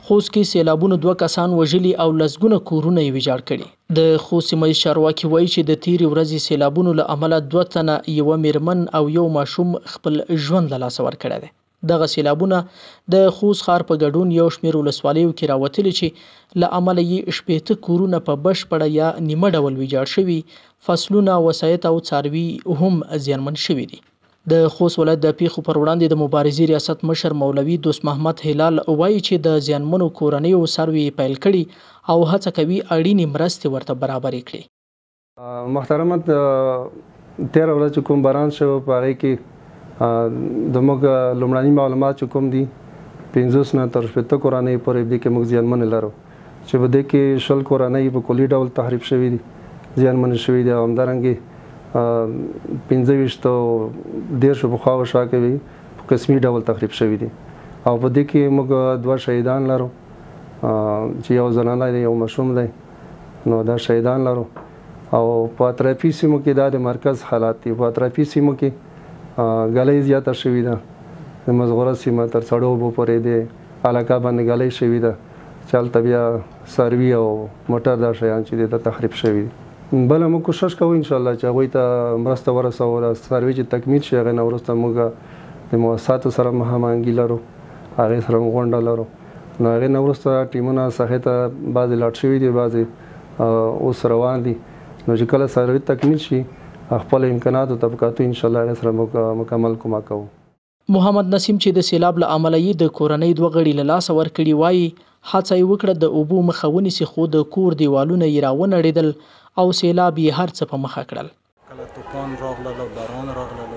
خوست کې سیلابونو 2 کسان وژلي او لسګونه کورونه یې ویجاړ کړي. د خوست سیمه ییز چارواکي وایي چې د تیرې ورځې سیلابونو له امله 2 تنه، یوه میرمن او یو ماشوم خپل ژوند له لاسه ورکړی دی. دغه سیلابونه د خوست ښار په ګډون یو شمېر ولسوالیو کې راوتلي چې له امله یې 80 کورونه په بشپړه یا نیمه ډول ویجاړ شوي، فصلونه، وسایط او څاروي هم زیانمن شوي دي. د خوست ولایت د پیښو پر وړاندې د مبارزې ریاست مشر مولوي دوست محمد هلال وایي چې د زیانمنو کورنیو سروې پیل کړي او هڅه کوي اړینې مرستې ورته برابرې کړي. محترمه، 13 ورځې کوم باران شو په هغې کې د موږ لومړني معلومات چې کوم دي 50 نه تر 80 کورنۍ پورې دې کې موږ زیانمنې لرو چې په دې کې 20 کورنۍ په کلي ډول تخریب شوي دي، زیانمنې شوي دي او همدارنګې 15 او 10 په خوا و شا کوي په قسمي ډول تخریب شوي دي او په دې کې موږ 2 شهیدان لرو چې یو زنانه دی، یو ماشوم دی. نو دا شهیدان لرو او په اطرافي سیمو کې دا د مرکز حالات دي. په اطرافي سیمو کې ګلۍ زیاته شوې ده، د مزغوره سیمه تر سړو اوبو پورې دی علاقه باندې ګلۍ شوې ده چې هلته بیا څاروي او موټر دا شیان چې دي دا تخریب شوي دي. بله موږ کوشش کوو انشاءالله چې هغوی ته مرسته ورسوو. دا څاروي چې تکمیل شي هغې نه وروسته موږ د مؤسساتو سره هماهنګي لرو، هغې سره غونډه لرو. نو هغې نه وروسته ټیمونه ساحې ته بعضې لاړ شوي دي، بعضې اوس روان دي. نو چې کله څاروي تکمیل شي خپل امکاناتو طبقاتو انشاءالله هغې سره موږ مکمل کومک کوو. محمد نسیم چې د سیلاب له امله یې د کورنۍ 2 غړي له لاسه ورکړي وایي هڅه یې وکړه د اوبو مخه ونیسي، خو د کور دیوالونه یې راونړېدل او سیلاب یې هر څه په مخه کړل. کله طوفان راغلل، باران راغلل،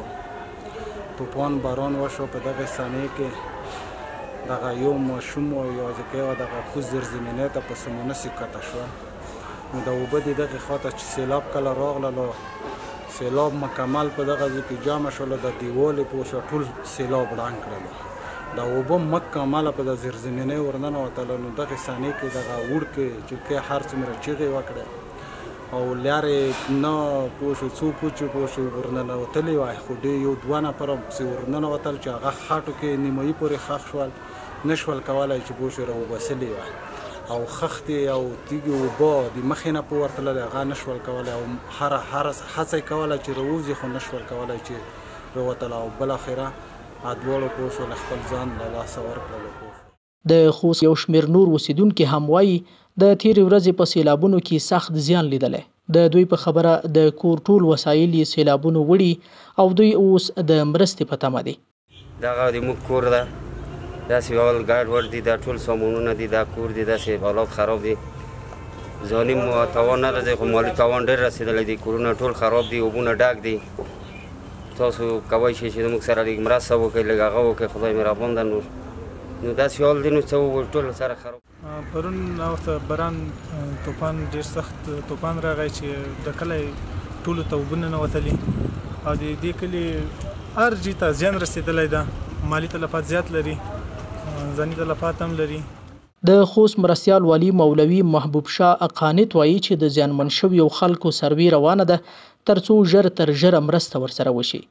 طوفان باران وشو. په دغه ثانیې کې دغه یو ماشوم او یوازې و دغه کوز زرزمینۍ ته په سمونه سکته شو. نو د اوبه د دغې خواته چې سیلاب کله راغللو، سیلاب مکمل په دغه ځای کې جمع شولو، د دیوالې پوشه ټول سیلاب ړنګ کړلو. د اوبه مکمله په د زرزمینۍ ورننوتله. نو دغې ثانیې کې دغه وړکې چې هر څومره چیغې وکړې او لارې نه پوه شو څو کوچې پوه شو ورننوتلي وای، خو ډېر 1-2 نفره پسې ورننوتل چې هغه خټو کې نیمایي پورې ښخ شول، نه شول کولی چې پوه شو راوباسلي وای او خښتې او تیږې اوبه د مخې نه په ورتللی، هغه نه شول کولی او هره هڅه یې کوله چې راووځي خو نه شول کولی چې راوتله او بالاخره دواړو پوه شول خپل ځان له لاسه ورکړلو. د خوست یو شمېر نور اوسیدونکي هم وایي د تیرې ورځې په سیلابونو کې سخت زیان لیدلی. د دوی په خبره د کور ټول وسایل یې سیلابونو وړي او دوی اوس د مرستې په تمه دي. دغه د موږ کور ده، داسې اول ګډ وډ دي، دا ټول سامانونه دي، دا کور دي، داسې حالات خراب دي. ځاني تاوان نه راځي خو مالي تاوان ډېر رسېدلی دي. کورونه ټول خراب دي، اوبونه ډک دي. تاسو کولی شئ چې موږ سره لږ مرسته وکړئ، لږ هغه وکړئ، خدای مهربان ده. نو داسې حال دی، نو څه ووایو، ټول سره خراب. پرون وخت باران طوفان ډېر سخت طوفان راغی چې د کلی ټولو ته اوبه ننوتلي او د دې کلي هر ځای ته زیان رسېدلی ده. مالي تلفات زیات لري، ځاني تلفات هم لري. د خوست مرستیال والي مولوي محبوب شاه قانت وایي چې د زیانمن شویو خلکو سروې روانه ده ترڅو ژر تر ژره مرسته ورسره وشي.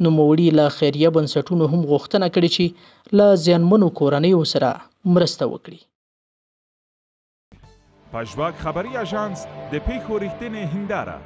نوموړي له خیریه بنسټونو هم غوښتنه کړې چې له زیانمنو کورنیو سره مرسته وکړي. پژواک خبری آژانس د پیښو ریښتینې هنداره